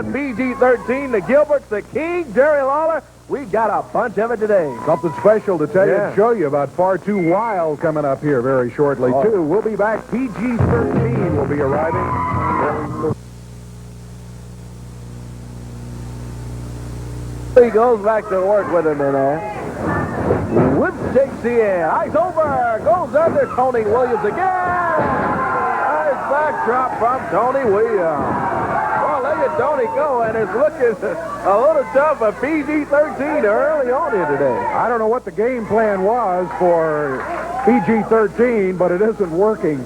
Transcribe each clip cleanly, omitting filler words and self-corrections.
PG-13, the Gilberts, the King, Jerry Lawler. We've got a bunch of it today. Something special to tell you and show you about Far Too Wild coming up here very shortly, too. We'll be back. PG-13 will be arriving. He goes back to work with him in there. Whip takes the air. Ice over. Goes under. Tony Williams again. Nice backdrop from Tony Williams. Well, look at Tony go, and it's looking a little tough for PG-13 early on here today. I don't know what the game plan was for PG-13, but it isn't working.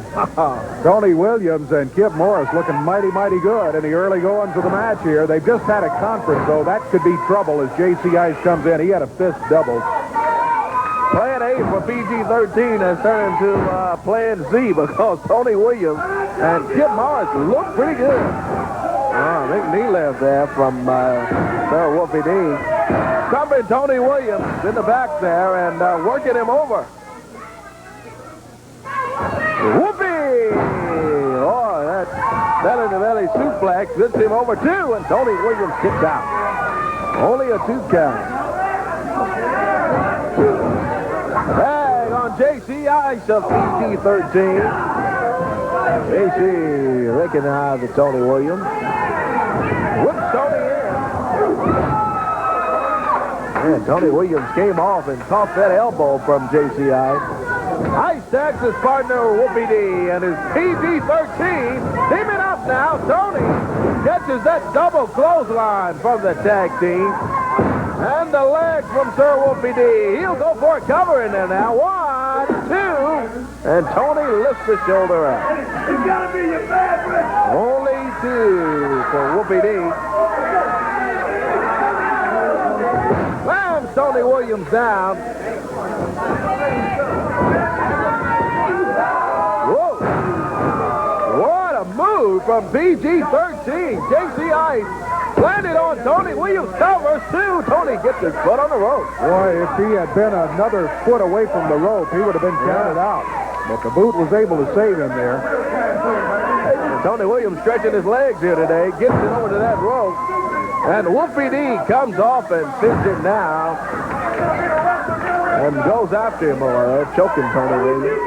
Tony Williams and Kip Morris looking mighty, mighty good in the early goings of the match here. They've just had a conference, though. That could be trouble as J.C. Ice comes in. He had a fist double. Plan A for PG-13 has turned into Plan Z because Tony Williams and Kip Morris look pretty good. Big knee left there from Sir Wolfie D. Covering Tony Williams in the back there and working him over. Whoopee! Oh, that belly-to-belly suplex gets him over two, and Tony Williams kicks out. Only a 2 count. Bag on J.C. Ice of PG-13. J.C. recognized the Tony Williams. Whips Tony in. And Tony Williams came off and caught that elbow from J.C. Ice. Ice tags his partner, Wolfie D, and his PG-13 teaming up now. Tony catches that double clothesline from the tag team. And the leg from Sir Wolfie D. He'll go for a cover in there now. 1, 2, and Tony lifts the shoulder out. It's got to be your favorite. Only 2 for Wolfie D. Slams Tony Williams down. Move from PG-13. J.C. Ice landed on Tony Williams. Covers 2. Tony gets his foot on the rope. Boy, if he had been another foot away from the rope, he would have been counted out. But the boot was able to save him there. And Tony Williams stretching his legs here today. Gets it over to that rope. And Wolfie D comes off and sends him down. And goes after him over there, choking Tony Williams.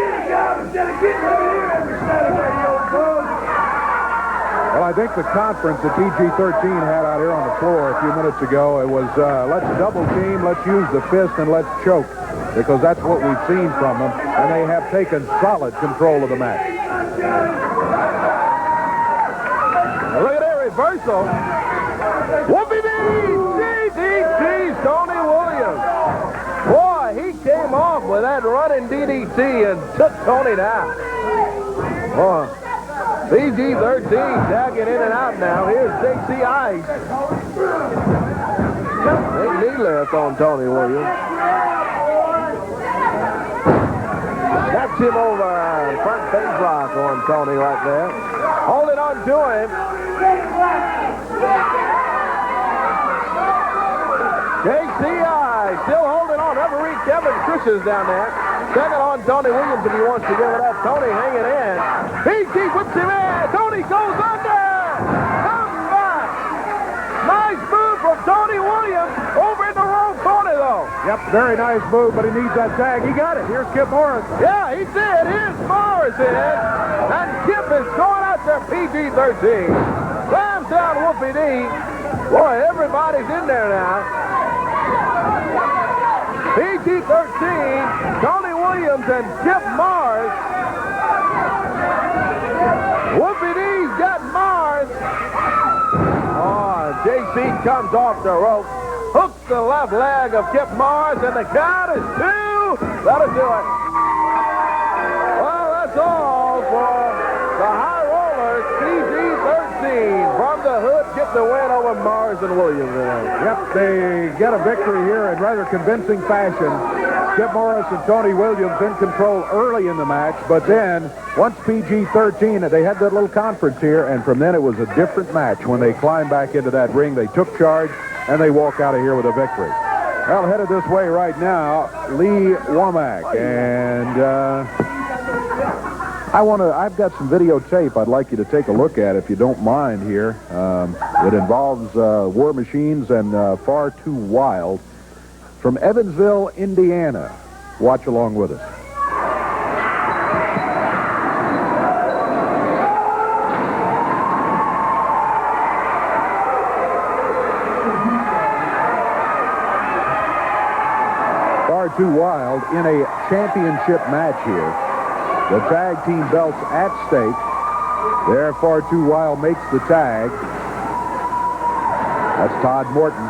Well, I think the conference that PG-13 had out here on the floor a few minutes ago, it was let's double team, let's use the fist, and let's choke. Because that's what we've seen from them, and they have taken solid control of the match. Look at that reversal. Wolfie D! DDT Tony Williams. Boy, he came off with that running DDT and took Tony down. Boy. PG-13 tagging in and out now. Here's J.C. Ice. Big knee lift on Tony Williams. Snaps him over. Front face lock on Tony right there. Holding on to him. J.C. Ice still holding on. Referee Kevin Cushion's down there. Second on Tony Williams if he wants to give it up. Tony hanging in. PG whips him in. Tony goes under. Comes back. Nice move from Tony Williams over in the wrong corner, though. Yep, very nice move, but he needs that tag. He got it. Here's Kip Morris. Yeah, he did. Here's Morris in. And Kip is going out there PG-13. Slams down Wolfie D. Boy, everybody's in there now. PG-13, Tony Williams and Kip Morris. Wolfie D's got Morris. Oh, J.C. comes off the rope, hooks the left leg of Kip Morris, and the count is 2. That'll do it. Well, that's all for the High Rollers. PG-13 from the hood get the win over Morris and Williams today. Yep, they get a victory here in rather convincing fashion. Kip Morris and Tony Williams in control early in the match, but then once PG-13, they had that little conference here, and from then it was a different match. When they climbed back into that ring, they took charge, and they walk out of here with a victory. Well, headed this way right now, Lee Womack, and I've got some videotape I'd like you to take a look at if you don't mind here. It involves War Machines and Far Too Wild from Evansville, Indiana. Watch along with us. Far Too Wild in a championship match here. The tag team belts at stake. There, Far Too Wild makes the tag. That's Todd Morton.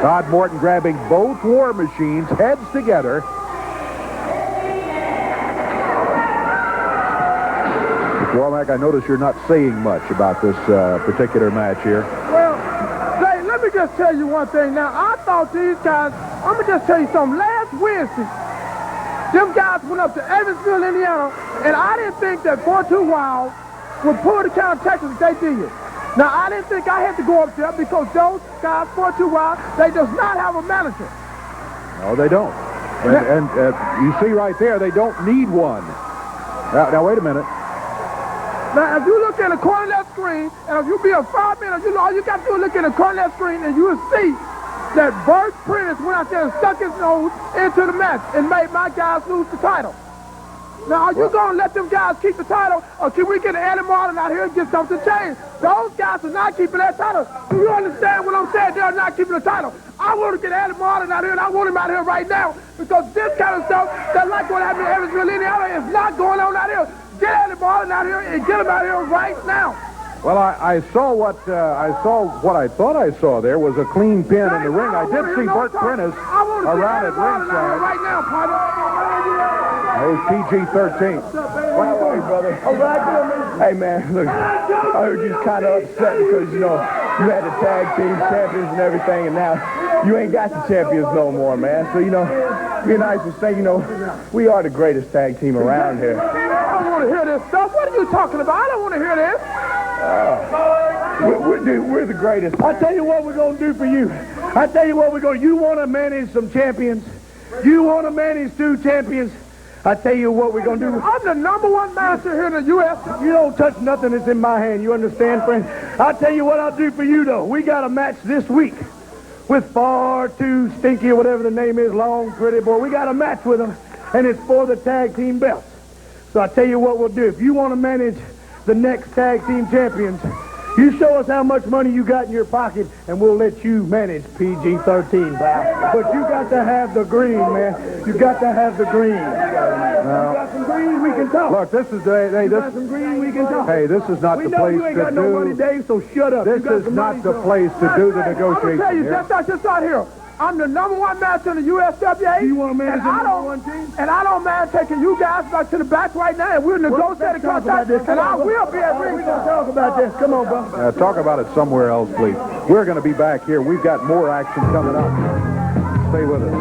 Todd Morton grabbing both War Machines, heads together. Mr. Womack, I notice you're not saying much about this particular match here. Well, Dave, let me just tell you one thing. Now, I thought these guys, I'm going to just tell you something. Last Wednesday, them guys went up to Evansville, Indiana, and I didn't think that Far Too Wild would pull the kind of tactics they did. Now, I didn't think I had to go up there because those guys, Far Too Wild, they does not have a manager. No, they don't. And you see right there, they don't need one. Now, wait a minute. Now, if you look in the corner of that screen, and if you be a 5 minute, you know, all you got to do is look in the corner of that screen, and you will see that Bert Prentice went out there and stuck his nose into the match and made my guys lose the title. Now, are you going to let them guys keep the title, or can we get Eddie Martin out here and get something changed? Those guys are not keeping that title. Do you understand what I'm saying? They're not keeping the title. I want to get Eddie Martin out here, and I want him out here right now, because this kind of stuff that's like what happened in Evansville, Indiana, is not going on out here. Get Eddie Martin out here and get him out here right now. Well, I saw what I thought I saw there was a clean pin in the ring. I did see Bert Prentice around at ringside. Right now, partner. That was PG-13. Hey, brother. Hey, man, look, I heard you was kind of upset because, you know, you had the tag team champions and everything, and now you ain't got the champions no more, man. So, you know, be nice to say, you know, we are the greatest tag team around here. I don't want to hear this stuff. What are you talking about? I don't want to hear this. We're the greatest. I tell you what we're going to do for you. I tell you what we're going to do. You want to manage some champions. You want to manage 2 champions. I tell you what we're going to do. I'm the #1 master here in the U.S. You don't touch nothing that's in my hand. You understand, friend? I'll tell you what I'll do for you, though. We got a match this week with Far Too Stinky, or whatever the name is, Long Pretty Boy. We got a match with them, and it's for the tag team belts. So I'll tell you what we'll do. If you want to manage the next tag team champions, you show us how much money you got in your pocket, and we'll let you manage PG-13, pal. But you got to have the green, man. You got to have the green. You got some green, we can talk. Look, this is some green, we can talk. Hey, this is not the place you ain't got no money, Dave, so shut up. This is not the place to do the negotiation. I'm going to tell you, just out here. I'm the #1 master in the USWA. You want to manage the #1 team? And I don't mind taking you guys back to the back right now, and we'll negotiate a contract, and I will be at ringside. We're going to talk about this. Come on, bro. Talk about it somewhere else, please. We're going to be back here. We've got more action coming up. Stay with us.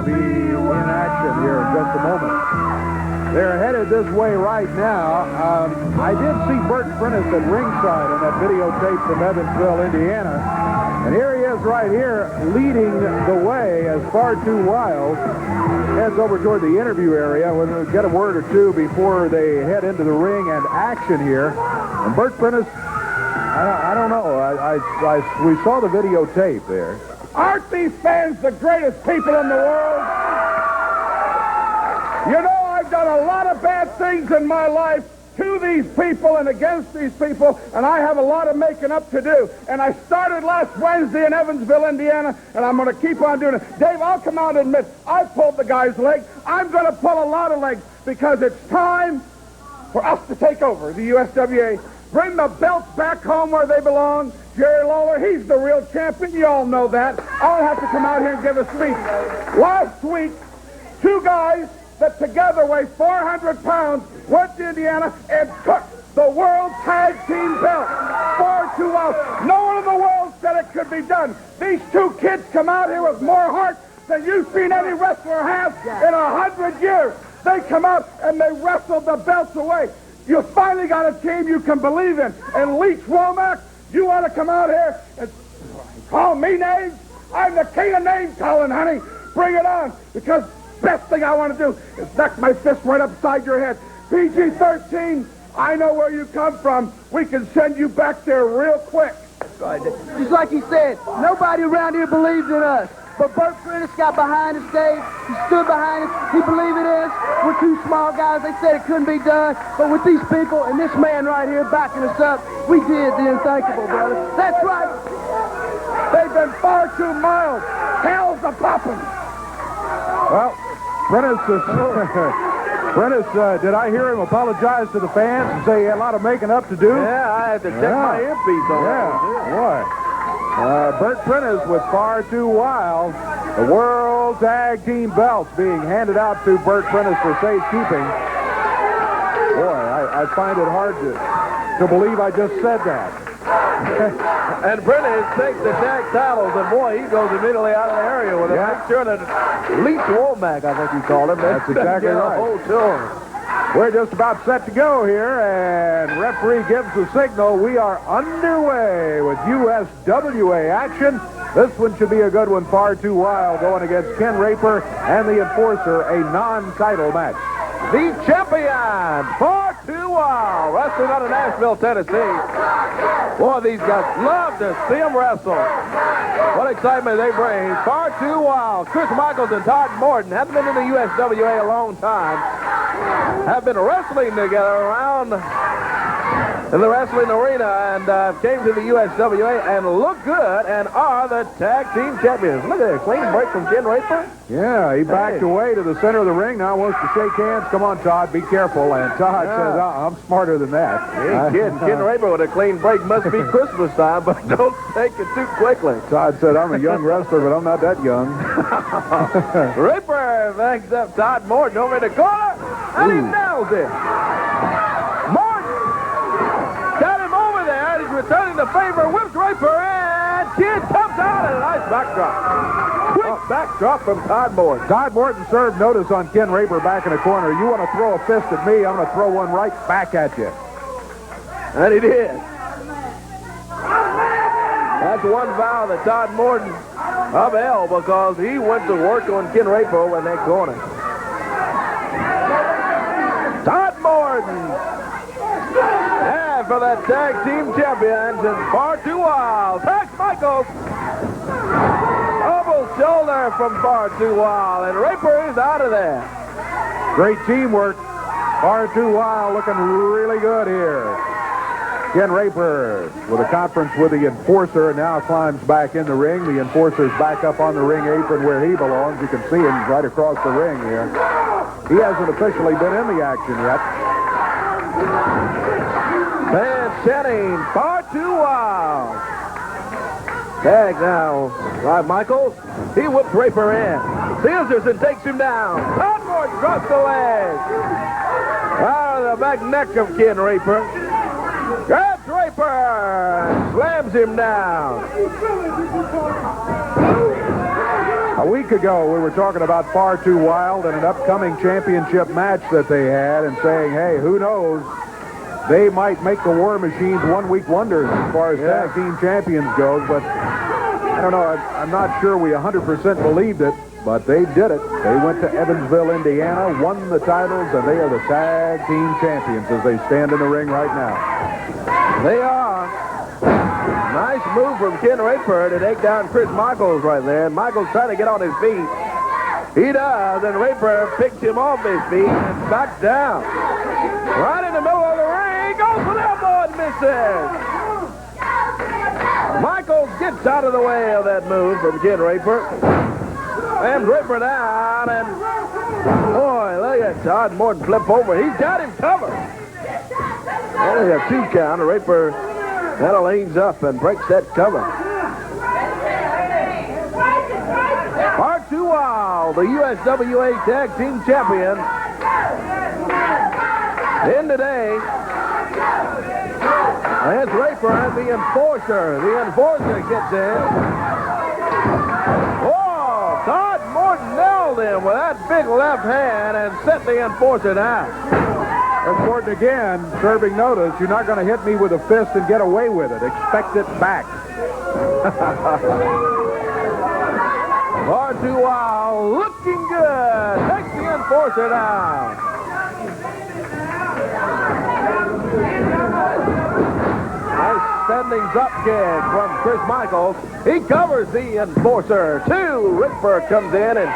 Be in action here in just a moment. They're headed this way right now. I did see Bert Prentice at ringside on that videotape from Evansville, Indiana. And here he is right here leading the way as Far Too Wild heads over toward the interview area. We'll get a word or two before they head into the ring and action here. And Bert Prentice, I don't know. We saw the videotape there. Aren't these fans the greatest people in the world? You know, I've done a lot of bad things in my life to these people and against these people, and I have a lot of making up to do. And I started last Wednesday in Evansville, Indiana, and I'm going to keep on doing it. Dave, I'll come out and admit, I pulled the guy's leg. I'm going to pull a lot of legs because it's time for us to take over the USWA, bring the belts back home where they belong. Jerry Lawler, he's the real champion. You all know that. I don't have to come out here and give a speech. Last week, 2 guys that together weigh 400 pounds went to Indiana and took the World Tag Team belt. Far Too Wild. No one in the world said it could be done. These 2 kids come out here with more heart than you've seen any wrestler have in 100 years. They come out and they wrestled the belts away. You finally got a team you can believe in. And Womack, you want to come out here and Call me names? I'm the king of name calling, honey. Bring it on, because best thing I want to do is knock my fist right upside your head. PG-13, I know where you come from. We can send you back there real quick. Just like he said, nobody around here believes in us. But Bert Prentice got behind the stage. He stood behind us. He believed in us. We're two small guys. They said it couldn't be done. But with these people and this man right here backing us up, we did the unthinkable, brother. That's right. They've been far too mild. Hell's a-poppin'. Well, Prentice, did I hear him apologize to the fans and say he had a lot of making up to do? Yeah, I had to check my earpiece on that. Boy. Bert Prentice with Far Too Wild. The World Tag Team belts being handed out to Bert Prentice for safekeeping. Boy, I find it hard to believe I just said that. And Prentice takes the tag titles, and boy, he goes immediately out of the area with it. Make sure that Leech Womack, I think you called him. That's exactly right. Whole tour. We're just about set to go here, and referee gives the signal. We are underway with USWA action. This one should be a good one. Far Too Wild going against Ken Raper and the Enforcer, a non-title match. The champion, Far Too Wild, wrestling out of Nashville, Tennessee. Boy, these guys love to see them wrestle. What excitement they bring. Far Too Wild. Chris Michaels and Todd Morton haven't been in the USWA a long time. Have been wrestling together around in the wrestling arena and came to the USWA and look good and are the tag team champions. Look at that clean break from Ken Raper. Yeah, he backed away to the center of the ring. Now wants to shake hands. Come on, Todd, be careful. And Todd says, I'm smarter than that. Ken Raper with a clean break. Must be Christmas time, but don't take it too quickly. Todd said, I'm a young wrestler, but I'm not that young. Raper backs up Todd Morton over in the corner, and he nails it. Morton got him over there. He's returning the favor, whips Raper, and Kid comes out and a nice backdrop. Quick backdrop from Todd Morton. Todd Morton served notice on Ken Raper back in the corner. You want to throw a fist at me, I'm going to throw one right back at you. And he did. That's one foul that Todd Morton upheld because he went to work on Ken Raper over in that corner. Todd Morton. And for that tag team champions and Far Too Wild. Tex Michaels. Double shoulder from Far Too Wild. And Raper is out of there. Great teamwork. Far Too Wild looking really good here. Ken Raper with a conference with the Enforcer and now climbs back in the ring. The Enforcer's back up on the ring apron where he belongs. You can see him right across the ring here. He hasn't officially been in the action yet. Van Channing, Far Too Wild. Tag now, Rod Michaels. He whips Raper in. Scissors and takes him down. Todd Morton drops the leg. Out of the back neck of Ken Raper. Grabs Raper. Slams him down. A week ago, we were talking about Far Too Wild and an upcoming championship match that they had and saying, hey, who knows? They might make the War Machines one-week wonders as far as tag team champions goes, but I don't know. I'm not sure we 100% believed it, but they did it. They went to Evansville, Indiana, won the titles, and they are the tag team champions as they stand in the ring right now. They are. Nice move from Ken Raper to take down Chris Michaels right there. And Michaels trying to get on his feet. He does, and Raper picks him off his feet and back down. Right in the middle of the ring, goes for the elbow and misses. Michaels gets out of the way of that move from Ken Raper. Slams Raper down, and boy, look at Todd Morton flip over. He's got him covered. Only a 2 count. Raper kind of leans up and breaks that cover. Far Too Wild, the USWA Tag Team Champion. In today, against Raper and the Enforcer. The Enforcer gets in. Oh, Todd Morton nailed him with that big left hand and set the Enforcer down. And Morton again serving notice. You're not going to hit me with a fist and get away with it. Expect it back. Far too wild, looking good. Takes the enforcer down. Nice standing drop kick from Chris Michaels. He covers the enforcer. 2. Raper comes in and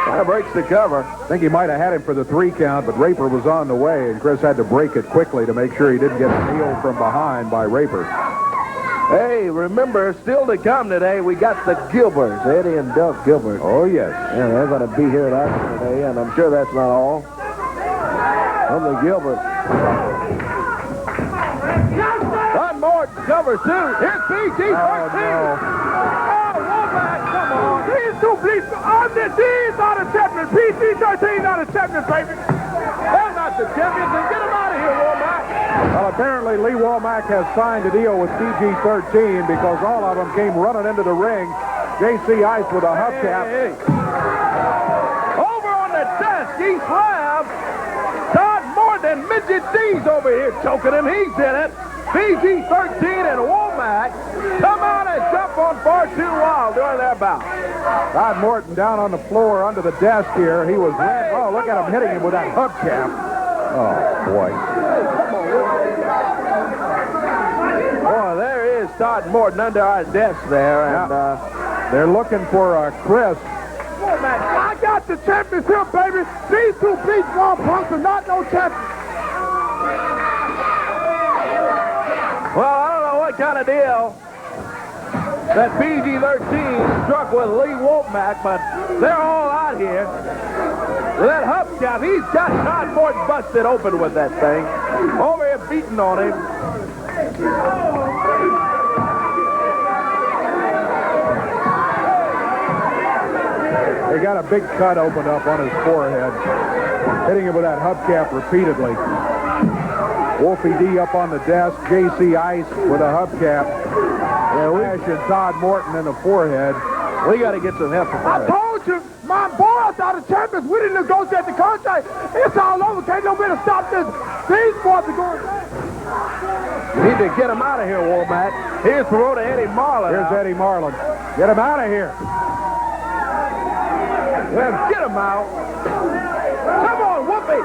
kind of breaks the cover. I think he might have had him for the 3 count, but Raper was on the way, and Chris had to break it quickly to make sure he didn't get nailed from behind by Raper. Hey, remember, still to come today, we got the Gilberts, Eddie and Doug Gilbert. Oh, yes. Yeah, they're going to be here at Action today, and I'm sure that's not all. From the Gilberts. Todd Morton covers 2. Here's PG 13. Oh, no. Oh, Womack, come on. These two bleeps, these are the champions. PG-13 are the champions, baby. They're not the champions, and get them out of here, Womack. Well, apparently Lee Womack has signed a deal with PG-13 because all of them came running into the ring. J.C. Ice with a hubcap. Hey. Over on the desk, he slams Todd Morton. Midget D's over here choking him. He's in it. PG-13 and Womack come out and jump on far too wild during their bout. Todd Morton down on the floor under the desk here. He was oh, look at him hitting him with that hubcap. Oh, boy. Boy, there is Todd Morton under our desk there. And they're looking for Chris. Womack, I got the champions here, baby. These two bleeps, one punks are not no champions. Well, I don't know what kind of deal that PG-13 struck with Lee Womack, but they're all out here. With that hubcap, he's got Todd Morton busted open with that thing. Over here beating on him. They got a big cut opened up on his forehead, hitting him with that hubcap repeatedly. Wolfie D up on the desk, J.C. Ice with a hubcap. Yeah, smashing Todd Morton in the forehead. We got to get some help from I that. told you, my boys are the champions. We didn't negotiate the contract. It's all over. Can't nobody stop this. These boys are going back. You need to get him out of here, Womack. Here's the road to Eddie Marlin. Here's Eddie Marlin. Get him out of here. Well, get him out. Come on, Wolfie.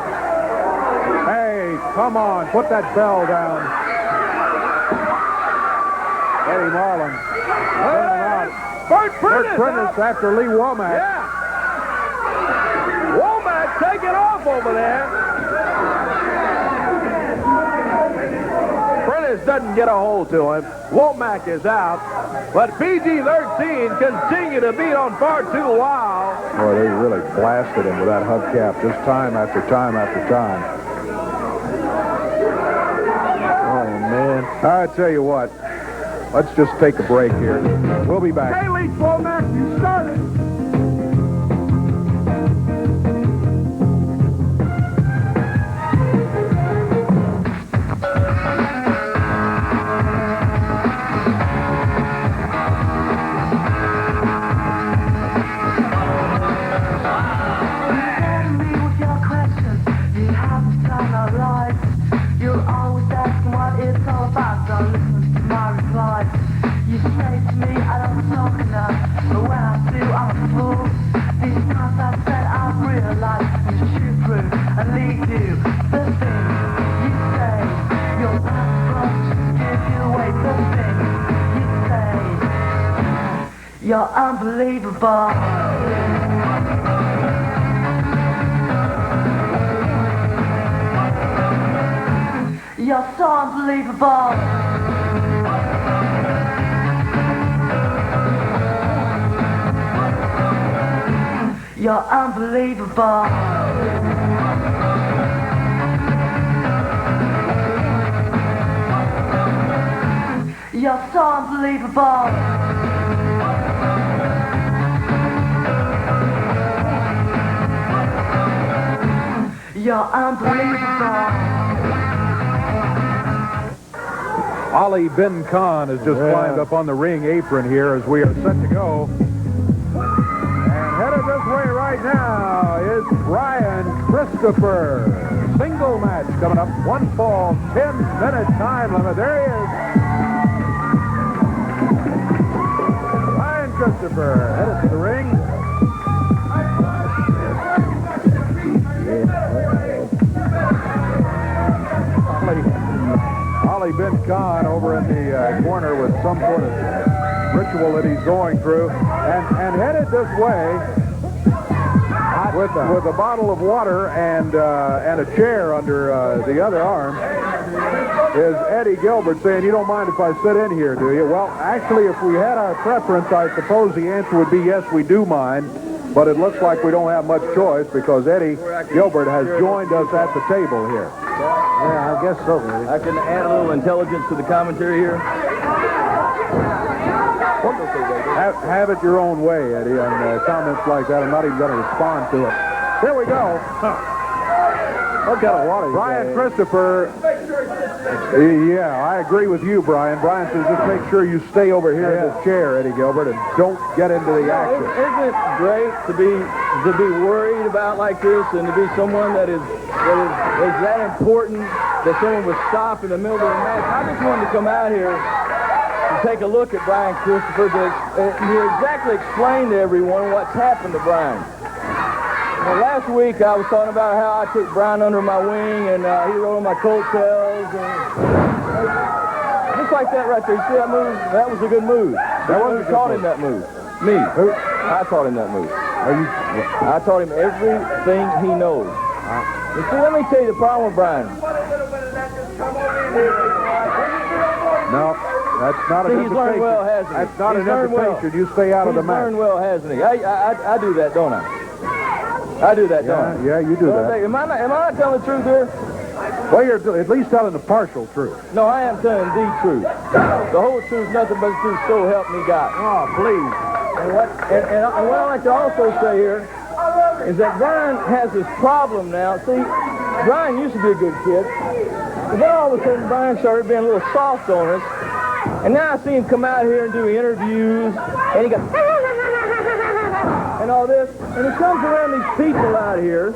Hey, come on. Put that bell down. Eddie Marlin. Bert Prentice after Lee Womack. Yeah. Womack taking off over there. Prentice doesn't get a hold to him. Womack is out. But PG-13 continue to beat on far too wild. Boy, they really blasted him with that hubcap just time after time after time. Oh, man. I tell you what. Let's just take a break here. We'll be back. Hey, Lee Womack, you started. You're unbelievable. You're so unbelievable. You're unbelievable. You're so unbelievable. You're unbelievable. Ali bin Khan has just climbed up on the ring apron here as we are set to go. And headed this way right now is Brian Christopher. Single match coming up. 1 fall, 10-minute time limit. There he is. Christopher headed to the ring. Ollie Ben Khan over in the corner with some sort of ritual that he's going through, and headed this way with a bottle of water and a chair under the other arm is Eddie Gilbert, saying, "You don't mind if I sit in here, do you?" Well, actually, if we had our preference, I suppose the answer would be yes, we do mind. But it looks like we don't have much choice because Eddie Gilbert has joined us at the table here. Yeah, I guess so, maybe. I can add a little intelligence to the commentary here. Have it your own way, Eddie, on comments like that. I'm not even going to respond to it. Here we go. What kind of water? Brian Christopher. Yeah, I agree with you, Brian. Brian says just make sure you stay over here in this chair, Eddie Gilbert, and don't get into the action. Isn't it great to be worried about like this and to be someone that is that important that someone would stop in the middle of the match? I just wanted to come out here and take a look at Brian Christopher to exactly explain to everyone what's happened to Brian. Well, last week I was talking about how I took Brian under my wing and he rode on my coattails and just like that right there. You see that move? That was a good move. That wasn't taught him that move. Me. Who? I taught him that move. I taught him everything he knows. You see, let me tell you the problem with Brian. No, that's not an invitation. He's learned well, hasn't he? That's not an invitation. You stay out of the match. He's learned well, hasn't he? I do that, don't I? I do that, don't I? Yeah, you do that. Am I not telling the truth here? Well, you're at least telling the partial truth. No, I am telling the truth. The whole truth, nothing but the truth, so help me God. Oh, please. And what I like to also say here is that Brian has this problem now. See, Brian used to be a good kid. And then all of a sudden, Brian started being a little soft on us. And now I see him come out here and do interviews, and he goes, and all this. And he comes around these people out here,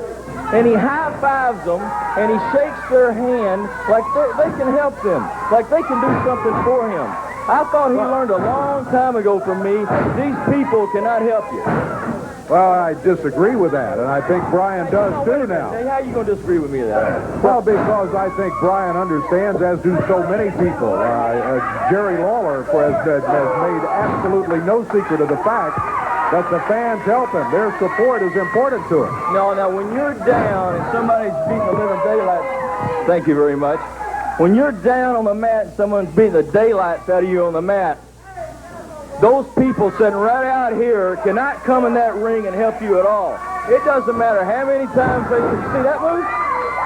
and he high-fives them, and he shakes their hand like they can help them, like they can do something for him. I thought he learned a long time ago from me, these people cannot help you. Well, I disagree with that, and I think Brian does too now. Hey, how are you going to disagree with me with that? Well, because I think Brian understands, as do so many people. Jerry Lawler has made absolutely no secret of the fact that the fans help him. Their support is important to him. No, now, when you're down and somebody's beating the living daylight, thank you very much. When you're down on the mat and someone's beating the daylights out of you on the mat, those people sitting right out here cannot come in that ring and help you at all. It doesn't matter how many times they... You see that move?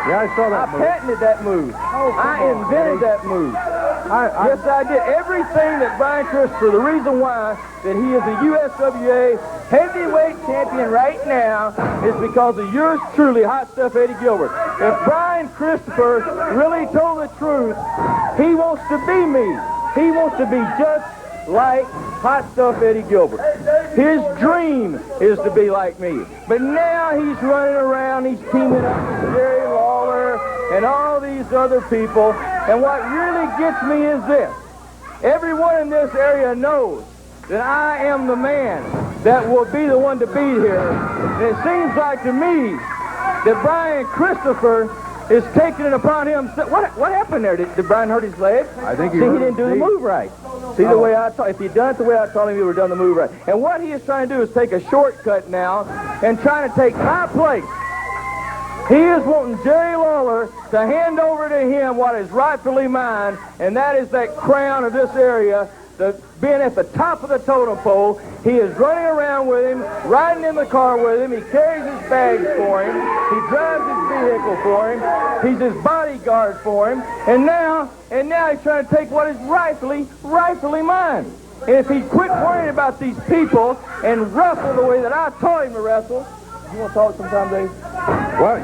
Yeah, I saw that move. I patented that move. I invented that move. Yes, I did. Everything that Brian Christopher, the reason why that he is the USWA heavyweight champion right now is because of yours truly, Hot Stuff Eddie Gilbert. If Brian Christopher really told the truth, he wants to be me. He wants to be just like Hot Stuff Eddie Gilbert. His dream is to be like me. But now he's running around, he's teaming up with Jerry Lawler and all these other people. And what really gets me is this. Everyone in this area knows that I am the man that will be the one to beat here. And it seems like to me that Brian Christopher is taking it upon him. What happened there? Did Brian hurt his leg? I think he didn't do the move right. See the way I taught. If he'd done it the way I taught him, he would have done the move right. And what he is trying to do is take a shortcut now and trying to take my place. He is wanting Jerry Lawler to hand over to him what is rightfully mine, and that is that crown of this area, being at the top of the totem pole. He is running around with him, riding in the car with him. He carries his bags for him. He drives his vehicle for him. He's his bodyguard for him. And now he's trying to take what is rightfully mine. And if he quit worrying about these people and wrestle the way that I taught him to wrestle. You want to talk sometime, Dave? Well,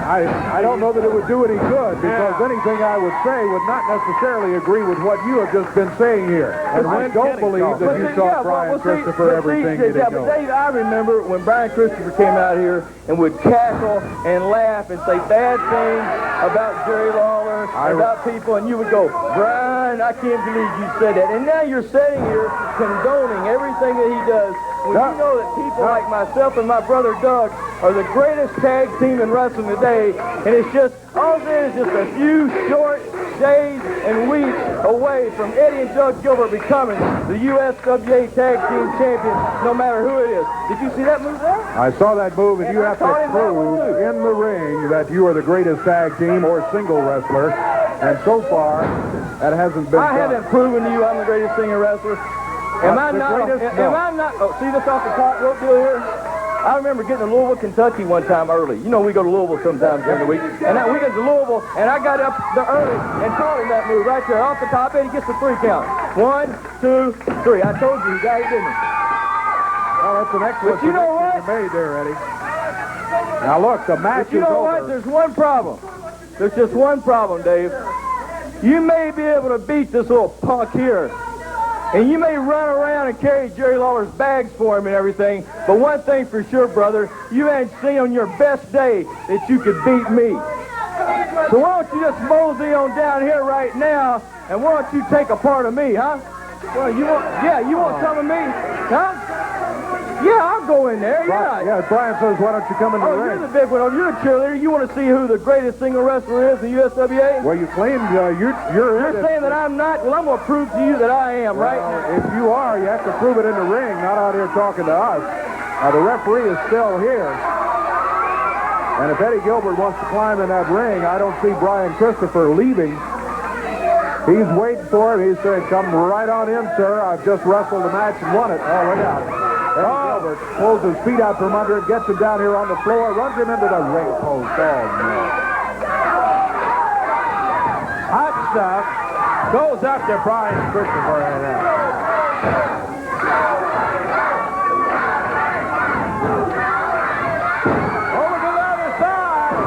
I don't know that it would do any good because anything I would say would not necessarily agree with what you have just been saying here. And I don't believe that you taught Brian Christopher everything he didn't know. But Dave, I remember when Brian Christopher came out here and would cackle and laugh and say bad things about Jerry Lawler, about people, and you would go, Brian, I can't believe you said that. And now you're sitting here condoning everything that he does. When you know that people like myself and my brother Doug are the greatest tag team in wrestling today, and it's just, all it is just a few short days and weeks away from Eddie and Doug Gilbert becoming the USWA Tag Team Champions, no matter who it is. Did you see that move there? I saw that move, and you have to prove in the ring that you are the greatest tag team or single wrestler, and so far, that hasn't been done. I haven't proven to you I'm the greatest single wrestler. Am I not? Oh, see this off the top rope deal here? I remember getting to Louisville, Kentucky one time early. You know we go to Louisville sometimes during the week. And that we get to Louisville, and I got up there early and taught him that move right there. Off the top end, he gets the 3 count. 1, 2, 3. I told you, he got it, didn't he? Well, that's an excellent But you know what? you made there, Eddie. Now look, the match is over. You know what? There's one problem. There's just one problem, Dave. You may be able to beat this little punk here. And you may run around and carry Jerry Lawler's bags for him and everything, but one thing for sure, brother, you ain't seen on your best day that you could beat me. So why don't you just mosey on down here right now, and why don't you take a part of me, huh? Well, you want some of me, huh? Yeah, I'll go in there. Yeah, Brian says, why don't you come in the ring? You're the big one. You're a cheerleader. You want to see who the greatest single wrestler is in the USWA? Well, you claimed you're saying that I'm not? Well, I'm going to prove to you that I am right now. If you are, you have to prove it in the ring, not out here talking to us. The referee is still here. And if Eddie Gilbert wants to climb in that ring, I don't see Brian Christopher leaving. He's waiting for it. He said, come right on in, sir. I've just wrestled the match and won it. Oh, look out. Gilbert pulls his feet out from under it, gets him down here on the floor, runs him into the ring post. Oh, no. Hot stuff goes up to Brian Christopher right now. Over to the other side.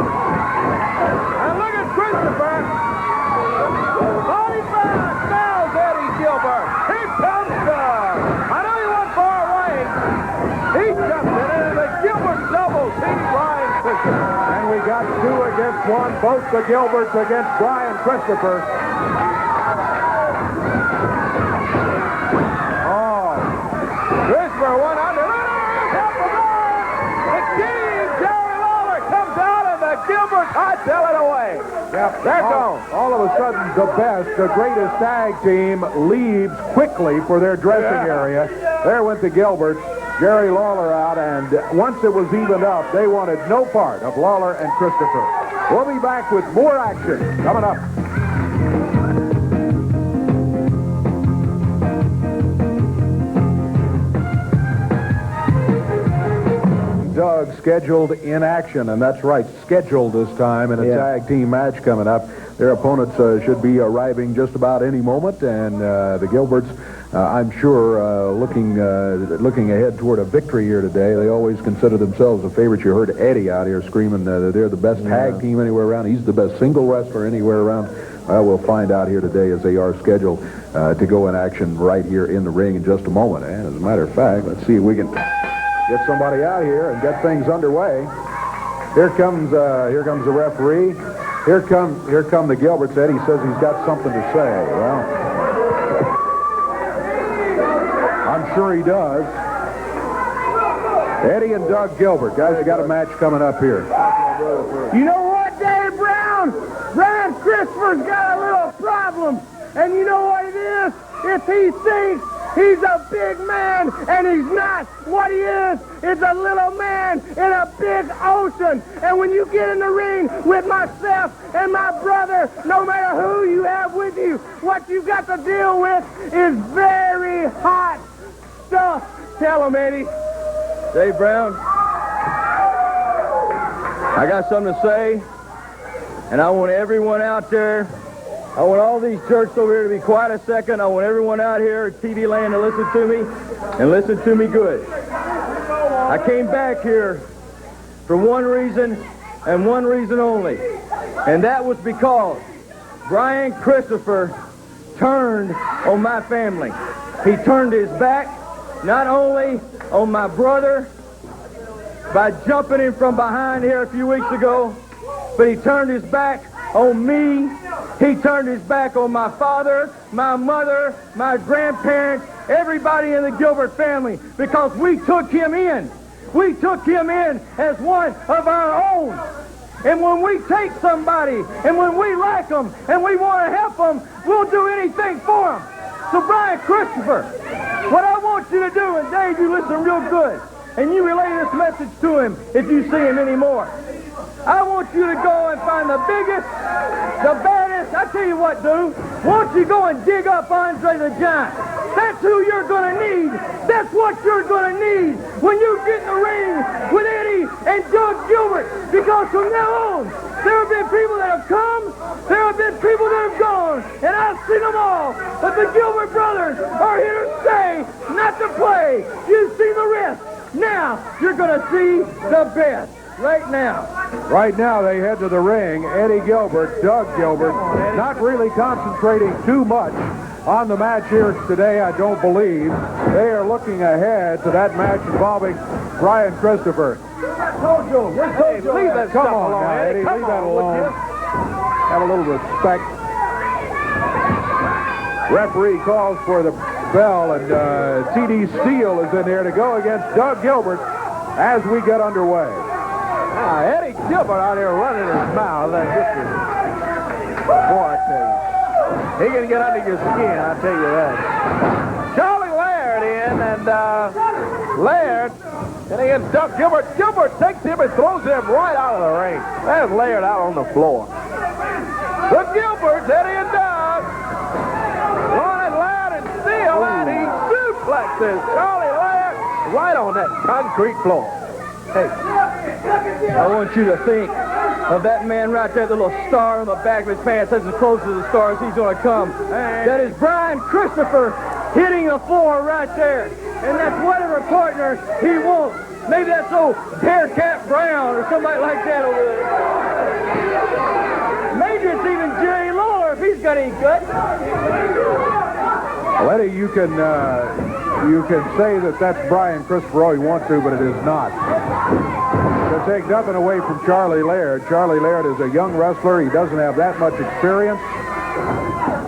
And look at Christopher. 45 smells Eddie Gilbert. Here comes Doug. I know he went far away. He jumped it into the Gilbert double team Brian Christopher. And we got 2 against 1, both the Gilberts against Brian Christopher. Oh, Christopher went under. The King, Jerry Lawler, comes out and the Gilberts hightail it away. Yep. They're gone. All of a sudden, the best, the greatest tag team leaves quickly for their dressing area. There went the Gilberts. Jerry Lawler out, and once it was evened up, they wanted no part of Lawler and Christopher. We'll be back with more action coming up. Doug scheduled in action, and that's right, scheduled this time in a tag team match coming up. Their opponents should be arriving just about any moment, and the Gilberts, I'm sure, looking ahead toward a victory here today. They always consider themselves a favorite. You heard Eddie out here screaming that they're the best tag team anywhere around. He's the best single wrestler anywhere around. We'll find out here today as they are scheduled to go in action right here in the ring in just a moment. And as a matter of fact, let's see if we can get somebody out here and get things underway. Here comes the referee. Here come the Gilberts. Eddie says he's got something to say. Well, I'm sure he does. Eddie and Doug Gilbert, guys, got a match coming up here. You know what, Dave Brown? Brian Christopher's got a little problem. And you know what it is? If he thinks he's a big man, and he's not. What he is a little man in a big ocean. And when you get in the ring with myself and my brother, no matter who you have with you, what you got to deal with is very hot stuff. Tell him, Eddie. Dave Brown, I got something to say, and I want everyone out there, I want all these jerks over here to be quiet a second. I want everyone out here at TV land to listen to me, and listen to me good. I came back here for one reason and one reason only. And that was because Brian Christopher turned on my family. He turned his back not only on my brother by jumping in from behind here a few weeks ago, but he turned his back on me. He turned his back on my father, my mother, my grandparents, everybody in the Gilbert family, because we took him in. We took him in as one of our own. And when we take somebody, and when we like them, and we want to help them, we'll do anything for them. So Brian Christopher, what I want you to do, and Dave, you listen real good, and you relay this message to him if you see him anymore. I want you to go and find the biggest, the baddest. I tell you what, dude. Why don't you go and dig up Andre the Giant? That's who you're going to need. That's what you're going to need when you get in the ring with Eddie and Doug Gilbert. Because from now on, there have been people that have come, there have been people that have gone, and I've seen them all. But the Gilbert brothers are here to stay, not to play. You've seen the rest. Now, you're going to see the best. Right now. Right now, they head to the ring. Eddie Gilbert, Doug Gilbert, not really concentrating too much on the match here today, I don't believe. They are looking ahead to that match involving Brian Christopher. Hey, leave that Come stuff on alone, now, Eddie. Come Leave that on, would alone. you? Have a little respect. Referee calls for the bell, and T.D. Steele is in there to go against Doug Gilbert as we get underway. Now, Eddie Gilbert out here running his mouth. Like this is, boy, I tell you. He can get under your skin, I'll tell you that. Charlie Laird in, and Laird, and against Doug Gilbert. Gilbert takes him and throws him right out of the ring. There's Laird out on the floor. The Gilberts, Eddie and Doug, running loud and Steele, and he suplexes Charlie Laird right on that concrete floor. Hey, I want you to think of that man right there, the little star on the back of his pants. That's as close to the star as he's going to come. That is Brian Christopher hitting the floor right there. And that's whatever partner he wants. Maybe that's old Bearcat Brown or somebody like that over there. Maybe it's even Jerry Lawler if he's got any guts. Well, Eddie, you can say that that's Brian Christopher all you want to, but it is not. To take nothing away from Charlie Laird. Charlie Laird is a young wrestler. He doesn't have that much experience.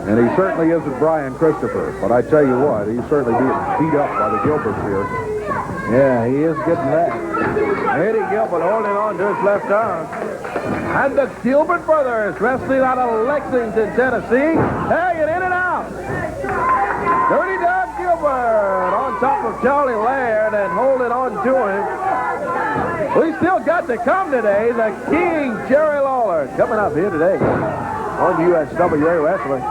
And he certainly isn't Brian Christopher. But I tell you what, he's certainly being beat up by the Gilberts here. Yeah, he is getting that. Eddie Gilbert holding on to his left arm. And the Gilbert brothers wrestling out of Lexington, Tennessee. Hanging in and out. Dirty Doug Gilbert on top of Charlie Laird and holding on to him. We still got to come today. The King, Jerry Lawler, coming up here today on USWA Wrestling.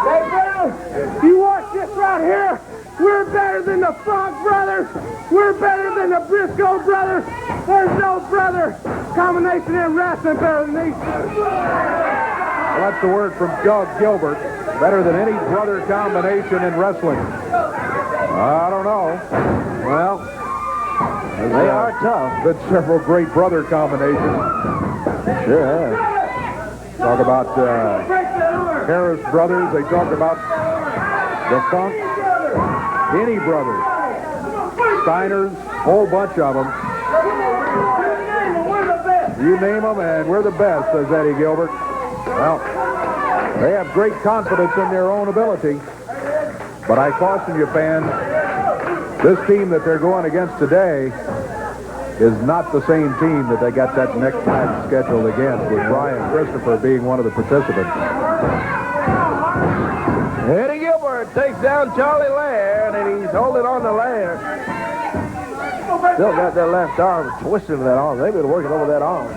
Hey, brother, you watch this right here. We're better than the Funk brothers. We're better than the Briscoe brothers. There's no brother combination in wrestling better than these. Well, that's the word from Doug Gilbert. Better than any brother combination in wrestling. I don't know. Well, they are tough. Been several great brother combinations. Sure have. Talk about Harris brothers. They talk about the Funk. Any brothers. Steiners. Whole bunch of them. You name them, and we're the best, says Eddie Gilbert. Well, they have great confidence in their own ability. But I caution you, fans, this team that they're going against today is not the same team that they got that next match scheduled against, with Brian Christopher being one of the participants. Eddie Gilbert takes down Charlie Laird, and he's holding on to Laird. Still got that left arm twisting that arm. They've been working over that arm.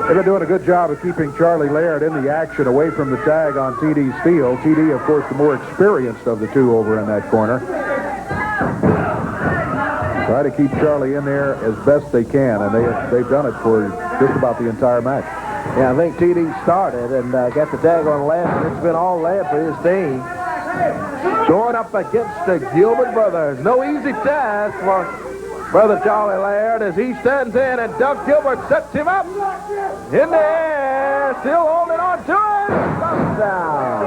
They've been doing a good job of keeping Charlie Laird in the action away from the tag on T.D. Steele. T.D., of course, the more experienced of the two over in that corner. Try to keep Charlie in there as best they can, and they've done it for just about the entire match. Yeah, I think T.D. started and got the tag on Laird, and it's been all Laird for his team. Going up against the Gilbert brothers. No easy task for Brother Charlie Laird as he stands in, and Doug Gilbert sets him up. In the air, still holding on to it. Touchdown.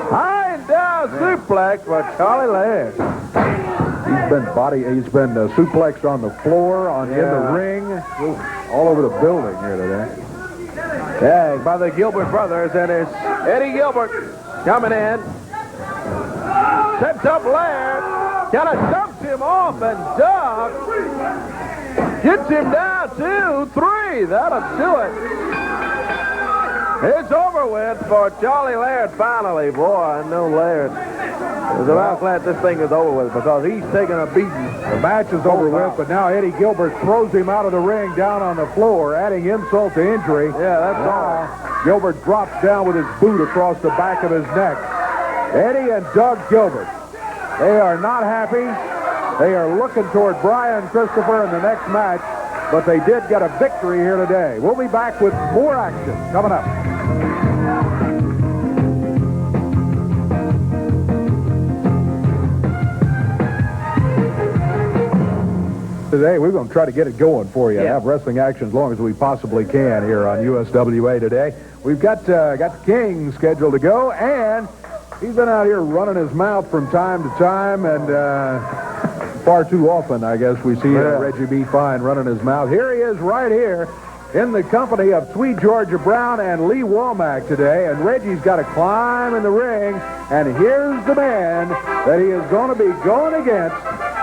High and down suplex for Charlie Laird. He's been suplexed on the floor, in the ring, all over the building here today. Yeah, by the Gilbert brothers, and it's Eddie Gilbert coming in. Sets up Laird. Kind of dumps him off, and Doug gets him down 2-3. That'll do it. It's over with for Charlie Laird finally. Boy, I know Laird is about glad this thing is over with because he's taking a beating. The match is over with, but now Eddie Gilbert throws him out of the ring down on the floor, adding insult to injury. Yeah, that's all. Gilbert drops down with his boot across the back of his neck. Eddie and Doug Gilbert. They are not happy. They are looking toward Brian Christopher in the next match, but they did get a victory here today. We'll be back with more action coming up. Today, we're going to try to get it going for you. Have wrestling action as long as we possibly can here on USWA today. We've got the King scheduled to go, and he's been out here running his mouth from time to time, and far too often, I guess, we see Reggie B. Fine running his mouth. Here he is right here in the company of Sweet Georgia Brown and Lee Womack today, and Reggie's got to climb in the ring, and here's the man that he is going to be going against.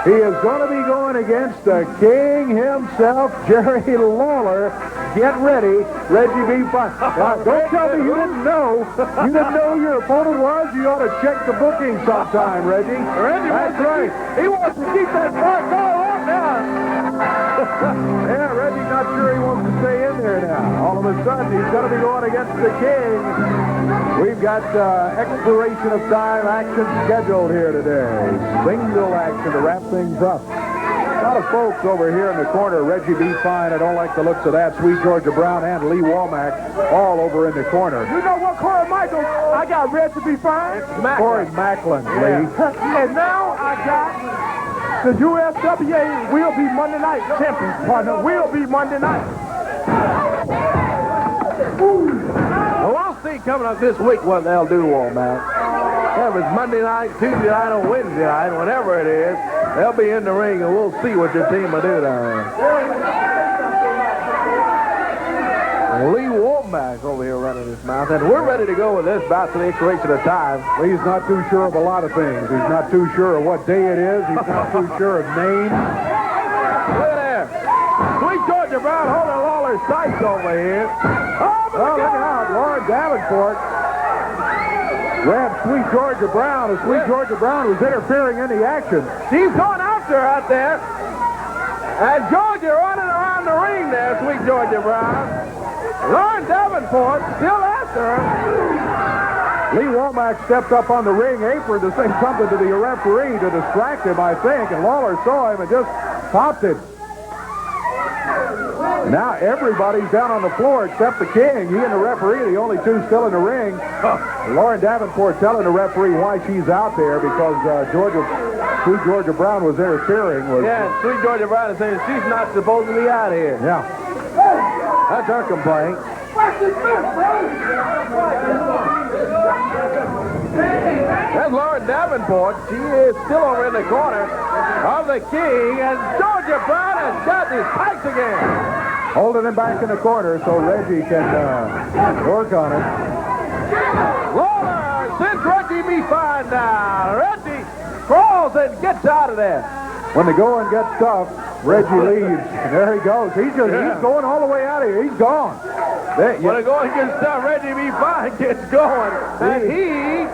He is going to be going against the King himself, Jerry Lawler. Get ready, Reggie B. Fine. Now, don't tell me you didn't know. You didn't know who your opponent was. You ought to check the booking sometime, Reggie. That's right. He wants to keep that front door on now. Yeah, Reggie's not sure he wants to stay in there now. All of a sudden, he's going to be going against the King. We've got exploration of time action scheduled here today. Single action to wrap things up. A lot of folks over here in the corner. Reggie B. Fine, I don't like the looks of that. Sweet Georgia Brown and Lee Womack all over in the corner. You know what, Corey Michael? I got Reggie B. Fine. Corey Macklin, Lee. And now I got the USWA will be Monday night champion, partner. Will be Monday night. Well, we'll see coming up this week what they'll do, Womack. If it's Monday night, Tuesday night, or Wednesday night, whatever it is, they'll be in the ring, and we'll see what your team will do down there. Lee Womack over here running his mouth, and we're ready to go with this bout to the expiration of time. Lee's not too sure of a lot of things. He's not too sure of what day it is. He's not too sure of names. Look at there. Sweet Georgia Brown holding Lawler's sights over here. Oh, look out. Laird Davenport grabbed Sweet Georgia Brown, and Sweet Georgia Brown was interfering in the action. She's going after her out there. And Georgia running around the ring there, Sweet Georgia Brown. Laird Davenport still after her. Lee Womack stepped up on the ring apron to say something to the referee to distract him, I think, and Lawler saw him and just popped it. Now everybody's down on the floor except the King. He and the referee are the only two still in the ring. Lauren Davenport telling the referee why she's out there because Sweet Georgia Brown was interfering. Sweet Georgia Brown is saying she's not supposed to be out here. Yeah. That's her complaint. That's Lauren Davenport. She is still over in the corner of the King, and Georgia Brown has got his pikes again. Holding him back in the corner so Reggie can work on it. Lawler sends Reggie B. Fine down. Reggie crawls and gets out of there. When the going gets tough, Reggie leaves. And there he goes. He's going all the way out of here. He's gone. When the going gets tough, Reggie B. Fine gets going. And he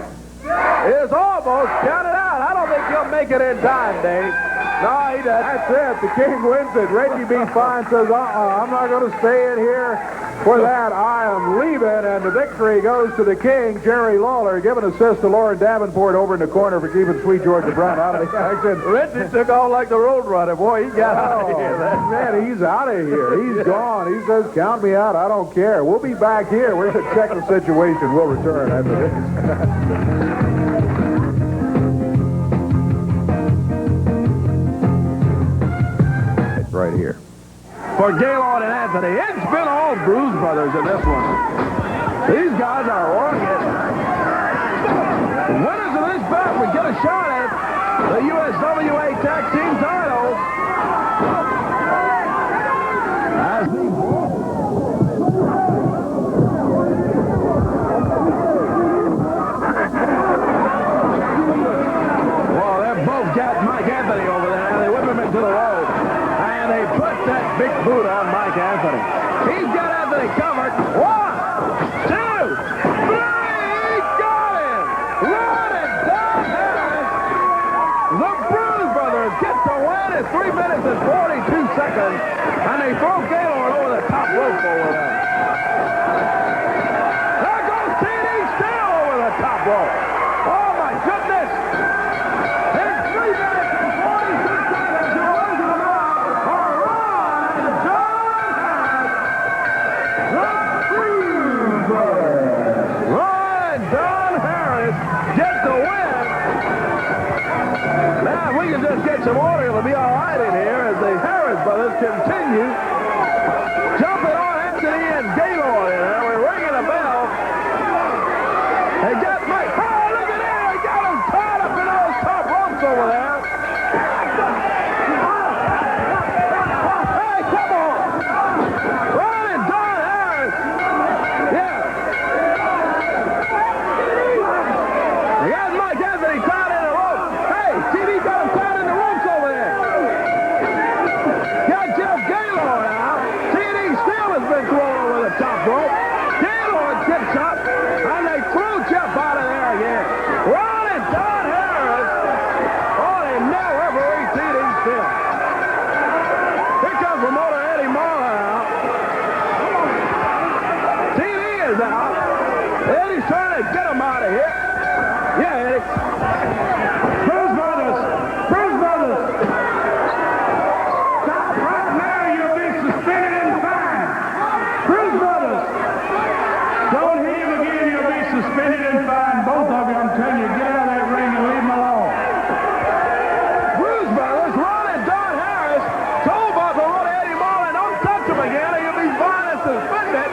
is almost counted out. I don't think he'll make it in time, Dave. No, he doesn't. That's it. The King wins it. Reggie B. Fine says, I'm not going to stay in here for that. I am leaving. And the victory goes to the King, Jerry Lawler, giving assist to Lauren Davenport over in the corner for keeping Sweet Georgia Brown out of the action. Reggie took off like the road runner. Boy, he got out of here. Man, he's out of here. He's gone. He says, count me out. I don't care. We'll be back here. We're going to check the situation. We'll return after this. right here. For Gaylord and Anthony. It's been all Bruise Brothers in this one. These guys are rugged. Winners of this bout would get a shot at the USWA Tag Team titles. As the well, they've both got Mike Anthony over there. They whip him into the road. And they put that big boot on Mike Anthony. He's got Anthony covered. 1, 2, 3. Got him. Run it down Harris. The Bruise Brothers get the win in 3 minutes and 42 seconds. And they throw Gaylord over the top rope over there. There goes TD Steele over the top rope. Oh, my goodness. In 3 minutes and 46 seconds, the Bruise just get some water, it'll be all right in here as the Harris brothers continue jumping on Anthony and Gaylord in there. We're ringing a bell. They got Mike. Oh, look at that. They got him tied up in those top ropes over there. Hey, come on. Ron and Don Harris. Yeah. They got Mike Anthony tied in the rope. Hey, TD got him tied in the ropes over there. Got Jeff Gaylord out. TD Steele has been thrown over the top rope. Gaylord gets up, and they throw Jeff out of there again. Ron and Don Harris. Oh, they now referee TD Steele. Here comes promoter Eddie Marler out. TD is out. Eddie's trying to get him out of here. Yeah, Eddie. Bruise Brothers. Bruise Brothers. Stop right now. You'll be suspended and fined. Bruise Brothers. Don't hit him again. You'll be suspended and fined. Both of you, I'm telling you, get out of that ring and leave him alone. Bruise Brothers, Ron and Don Harris told by promoter Eddie Marlin, don't touch him again or you'll be fined and suspended.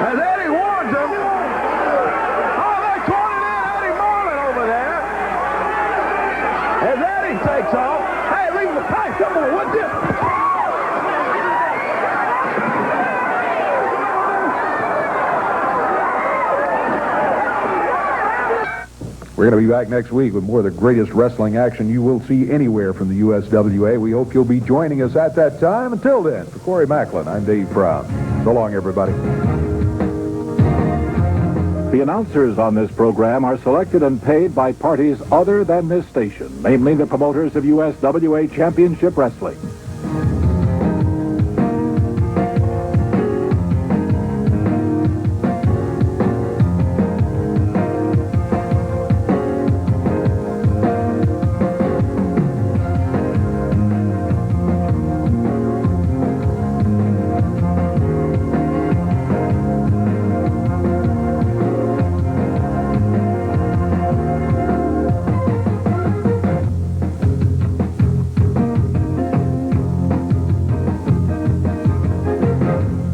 As Eddie warns him. Oh, they're calling in Eddie Marlin over there. As Eddie takes off. Hey, leave the pipe. Come on, what's this? We're going to be back next week with more of the greatest wrestling action you will see anywhere from the USWA. We hope you'll be joining us at that time. Until then, for Corey Macklin, I'm Dave Brown. So long, everybody. The announcers on this program are selected and paid by parties other than this station, namely the promoters of USWA Championship Wrestling.